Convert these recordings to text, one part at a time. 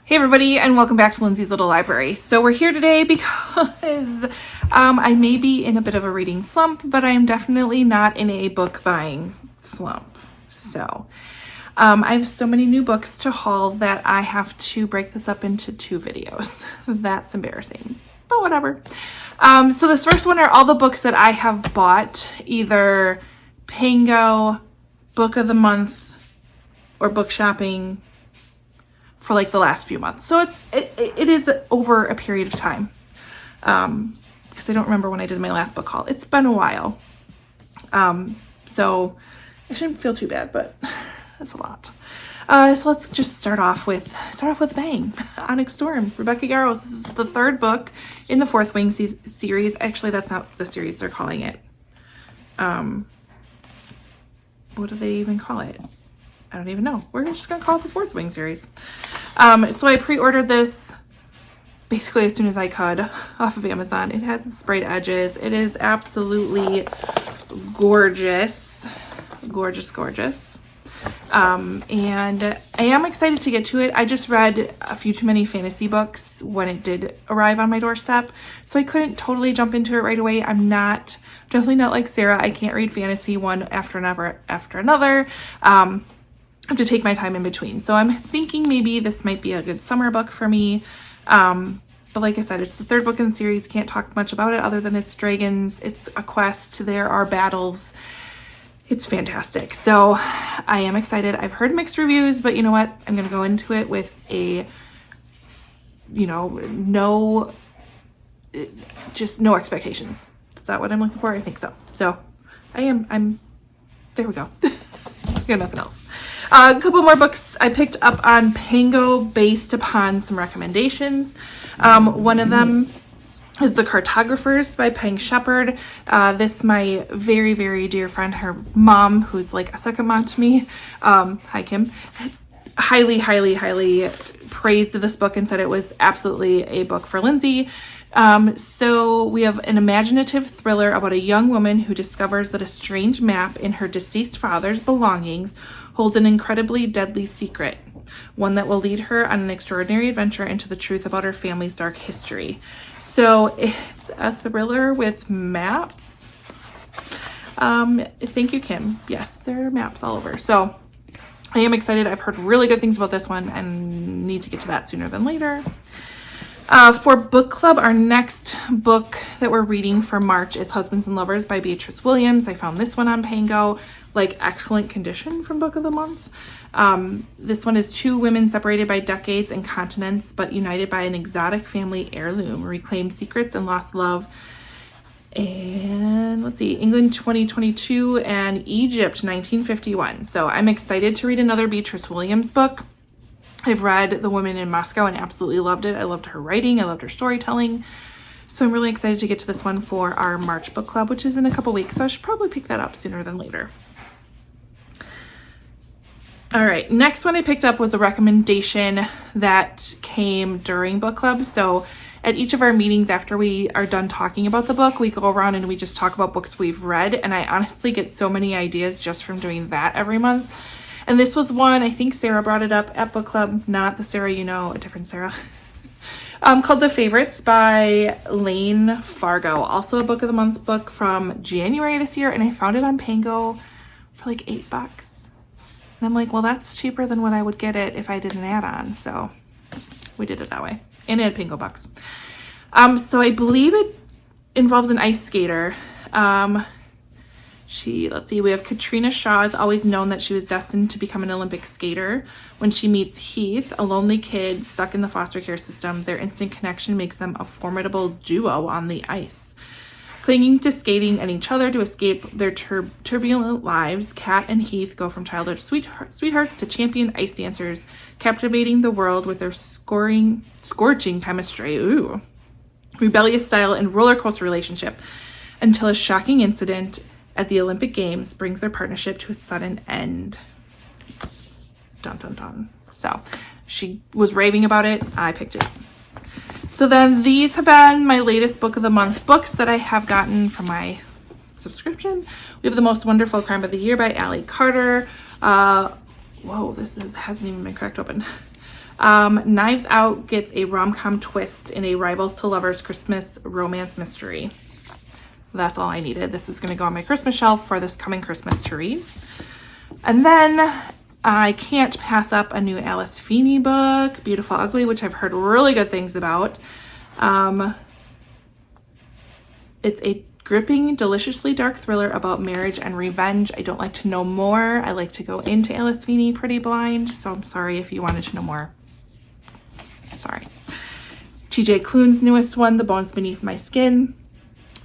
Hey everybody, and welcome back to Lindsay's Little Library. So we're here today because I may be in a bit of a reading slump, but I am definitely not in a book buying slump. So I have so many new books to haul that I have to break this up into 2 videos. That's embarrassing, but whatever. So this first one are all the books that I have bought, either Pango, Book of the Month, or book shopping for like the last few months. So it is over a period of time. Because I don't remember when I did my last book haul. It's been a while. So I shouldn't feel too bad, but that's a lot. So let's just start off with a bang. Onyx Storm, Rebecca Yarros. This is the 3rd book in the Fourth Wing series. Actually, that's not the series they're calling it. What do they even call it? I don't even know. We're just gonna call it the Fourth Wing series. So I pre-ordered this basically as soon as I could off of Amazon. It has sprayed edges. It is absolutely gorgeous. Gorgeous, gorgeous. And I am excited to get to it. I just read a few too many fantasy books when it did arrive on my doorstep, so I couldn't totally jump into it right away. I'm definitely not like Sarah. I can't read fantasy one after another. I have to take my time in between. So I'm thinking maybe this might be a good summer book for me. But like I said, it's the 3rd book in the series. Can't talk much about it other than it's dragons. It's a quest. There are battles. It's fantastic. So I am excited. I've heard mixed reviews, but you know what? I'm going to go into it with no expectations. Is that what I'm looking for? I think so. So there we go. Got nothing else. A couple more books I picked up on Pango based upon some recommendations. One of them is The Cartographers by Peng Shepherd. This my very, very dear friend, her mom, who's like a second mom to me, hi Kim, highly, highly, highly praised this book and said it was absolutely a book for Lindsay. So we have an imaginative thriller about a young woman who discovers that a strange map in her deceased father's belongings holds an incredibly deadly secret, one that will lead her on an extraordinary adventure into the truth about her family's dark history. So it's a thriller with maps. Thank you, Kim. Yes, there are maps all over. So I am excited. I've heard really good things about this one and need to get to that sooner than later. For book club, our next book that we're reading for March is Husbands and Lovers by Beatrice Williams. I found this one on Pango, like excellent condition from Book of the Month. This one is 2 women separated by decades and continents, but united by an exotic family heirloom, reclaim secrets and lost love. And let's see, England 2022 and Egypt 1951. So I'm excited to read another Beatrice Williams book. I've read The Woman in Moscow and absolutely loved it. I loved her writing. I loved her storytelling. So I'm really excited to get to this one for our March book club, which is in a couple weeks. So I should probably pick that up sooner than later. All right, next one I picked up was a recommendation that came during book club. So at each of our meetings after we are done talking about the book, we go around and we just talk about books we've read. And I honestly get so many ideas just from doing that every month. And this was one, I think Sarah brought it up at book club, not the Sarah you know, a different Sarah, called The Favorites by Lane Fargo. Also a Book of the Month book from January this year, and I found it on Pango for like $8. And I'm like, well, that's cheaper than what I would get it if I did an add-on. So we did it that way. And it had Pango bucks. So I believe it involves an ice skater. Let's see, we have Katrina Shaw is always known that she was destined to become an Olympic skater. When she meets Heath, a lonely kid stuck in the foster care system, their instant connection makes them a formidable duo on the ice. Clinging to skating and each other to escape their turbulent lives, Kat and Heath go from childhood sweethearts to champion ice dancers, captivating the world with their scorching chemistry, rebellious style, and roller coaster relationship, until a shocking incident at the Olympic Games brings their partnership to a sudden end. Dun, dun, dun. So she was raving about it. I picked it up. So then these have been my latest Book of the Month books that I have gotten from my subscription. We have The Most Wonderful Crime of the Year by Allie Carter. Whoa, this hasn't even been cracked open. Knives Out gets a rom-com twist in a rivals to lovers Christmas romance mystery. That's all I needed. This is going to go on my Christmas shelf for this coming Christmas to read. And then I can't pass up a new Alice Feeney book, Beautiful Ugly, which I've heard really good things about. It's a gripping, deliciously dark thriller about marriage and revenge. I don't like to know more. I like to go into Alice Feeney pretty blind, so I'm sorry if you wanted to know more. Sorry. TJ Klune's newest one, The Bones Beneath My Skin.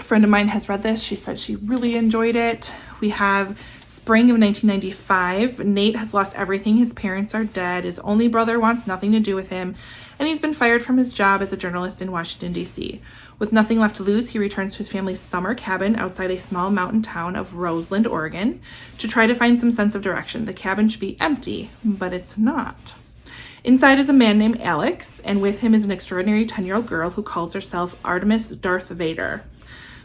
A friend of mine has read this. She said she really enjoyed it. We have spring of 1995. Nate has lost everything. His parents are dead. His only brother wants nothing to do with him, and he's been fired from his job as a journalist in Washington, D.C. With nothing left to lose, he returns to his family's summer cabin outside a small mountain town of Roseland, Oregon, to try to find some sense of direction. The cabin should be empty, but it's not. Inside is a man named Alex, and with him is an extraordinary 10-year-old girl who calls herself Artemis Darth Vader.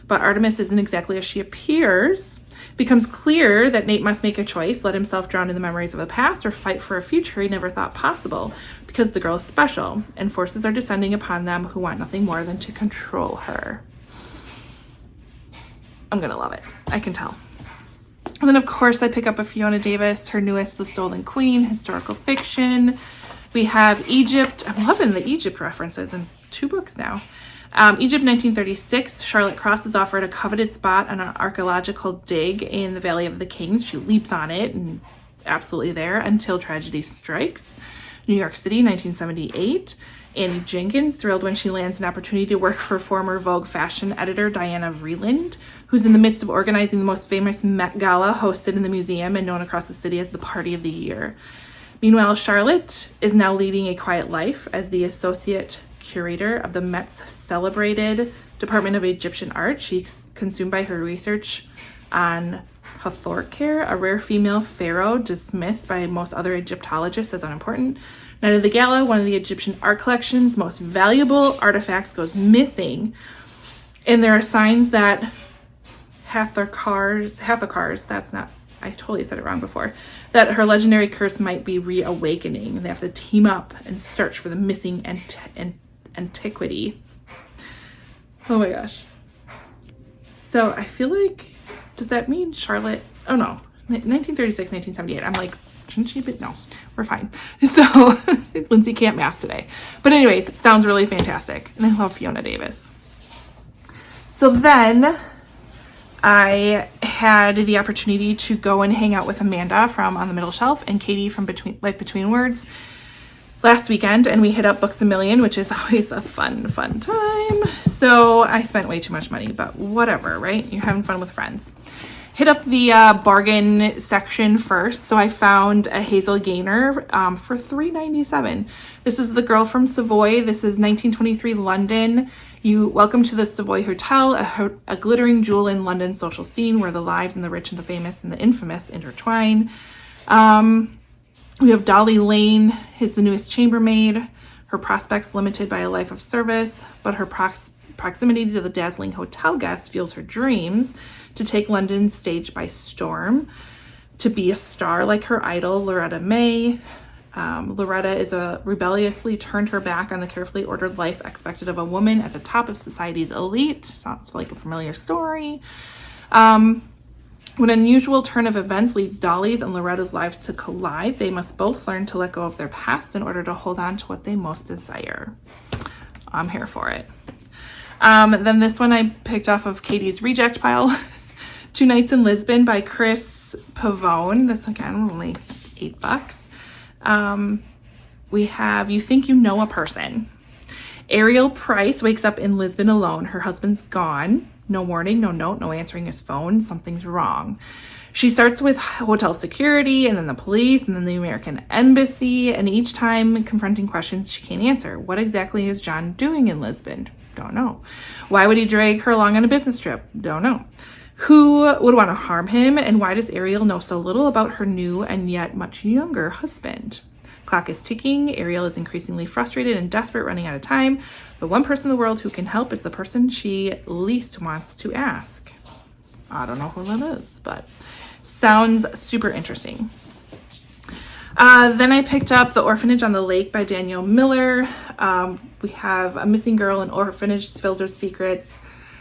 But Artemis isn't exactly as she appears. It becomes clear that Nate must make a choice, let himself drown in the memories of the past, or fight for a future he never thought possible, because the girl is special, and forces are descending upon them who want nothing more than to control her. I'm gonna love it. I can tell. And then, of course, I pick up a Fiona Davis, her newest, The Stolen Queen, historical fiction. We have Egypt. I'm loving the Egypt references in 2 books now. Egypt 1936, Charlotte Cross is offered a coveted spot on an archaeological dig in the Valley of the Kings. She leaps on it and absolutely there until tragedy strikes. New York City 1978, Annie Jenkins thrilled when she lands an opportunity to work for former Vogue fashion editor Diana Vreeland, who's in the midst of organizing the most famous Met Gala hosted in the museum and known across the city as the party of the year. Meanwhile, Charlotte is now leading a quiet life as the associate curator of the Met's celebrated Department of Egyptian Art. She's consumed by her research on Hathorkher, a rare female pharaoh dismissed by most other Egyptologists as unimportant. Night of the gala, one of the Egyptian art collection's most valuable artifacts goes missing, and there are signs that Hathorkher's, that's not, I totally said it wrong before, that her legendary curse might be reawakening, and they have to team up and search for the missing antiquity. Oh my gosh. So I feel like, does that mean Charlotte, oh no, 1936, 1978. I'm like, shouldn't she be? No, we're fine. So Lindsey can't math today. But anyways, it sounds really fantastic. And I love Fiona Davis. So then I had the opportunity to go and hang out with Amanda from On the Middle Shelf and Katie from Life Between Words last weekend, and we hit up Books A Million, which is always a fun time. So I spent way too much money, but whatever, right? You're having fun with friends. Hit up the bargain section first. So I found a Hazel Gaynor for $3.97. This is The Girl from Savoy. This is 1923 London. Welcome to the Savoy Hotel, a glittering jewel in London's social scene where the lives and the rich and the famous and the infamous intertwine. We have Dolly Lane, is the newest chambermaid. Her prospects limited by a life of service, but her proximity to the dazzling hotel guests fuels her dreams to take London's stage by storm, to be a star like her idol, Loretta May. Loretta is rebelliously turned her back on the carefully ordered life expected of a woman at the top of society's elite. Sounds like a familiar story. When an unusual turn of events leads Dolly's and Loretta's lives to collide, they must both learn to let go of their past in order to hold on to what they most desire. I'm here for it. Then this one I picked off of Katie's reject pile. 2 Nights in Lisbon by Chris Pavone. This again, only $8. We have You Think You Know a Person. Ariel Price wakes up in Lisbon alone. Her husband's gone. No warning, no note, no answering his phone. Something's wrong. She starts with hotel security and then the police and then the American embassy, and each time confronting questions she can't answer. What exactly is John doing in Lisbon? Don't know. Why would he drag her along on a business trip? Don't know. Who would want to harm him, and why does Ariel know so little about her new and yet much younger husband? Clock is ticking. Ariel is increasingly frustrated and desperate, running out of time. The one person in the world who can help is the person she least wants to ask. I don't know who that is, but sounds super interesting. Then I picked up The Orphanage on the Lake by Danielle Miller. We have a missing girl, an orphanage filled with secrets.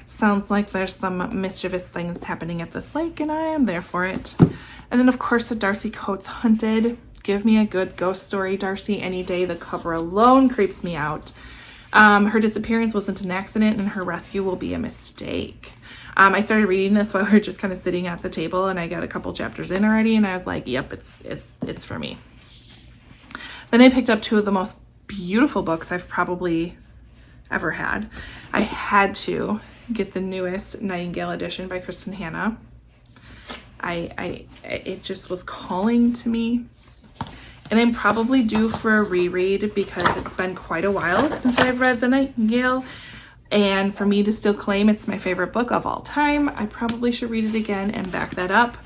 Sounds like there's some mischievous things happening at this lake, and I am there for it. And then, of course, the Darcy Coates Hunted. Give me a good ghost story, Darcy, any day. The cover alone creeps me out. Her disappearance wasn't an accident, and her rescue will be a mistake. I started reading this while we were just kind of sitting at the table, and I got a couple chapters in already, and I was like, yep, it's for me. Then I picked up two of the most beautiful books I've probably ever had. I had to get the newest Nightingale edition by Kristen Hanna. It just was calling to me. And I'm probably due for a reread because it's been quite a while since I've read The Nightingale. And for me to still claim it's my favorite book of all time, I probably should read it again and back that up.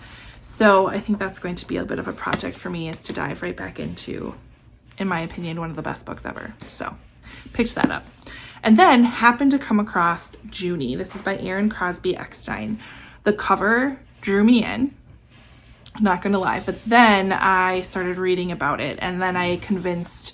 So I think that's going to be a bit of a project for me, is to dive right back into, in my opinion, one of the best books ever. So picked that up. And then happened to come across Junie. This is by Erin Crosby Eckstein. The cover drew me in. Not gonna lie, but then I started reading about it, and then I convinced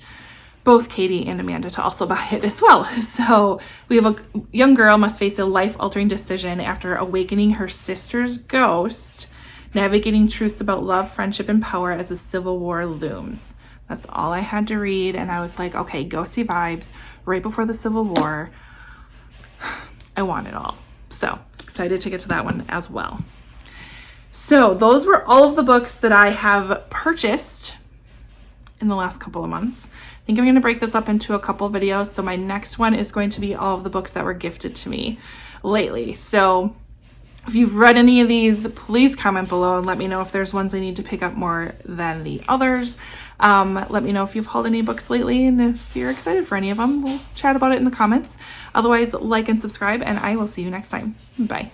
both Katie and Amanda to also buy it as well. So we have a young girl must face a life-altering decision after awakening her sister's ghost, navigating truths about love, friendship, and power as a civil war looms. That's all I had to read, and I was like, okay, ghosty vibes right before the Civil War. I want it all. So excited to get to that one as well. So those were all of the books that I have purchased in the last couple of months. I think I'm going to break this up into a couple videos. So my next one is going to be all of the books that were gifted to me lately. So if you've read any of these, please comment below and let me know if there's ones I need to pick up more than the others. Let me know if you've hauled any books lately, and if you're excited for any of them, we'll chat about it in the comments. Otherwise, like and subscribe, and I will see you next time. Bye.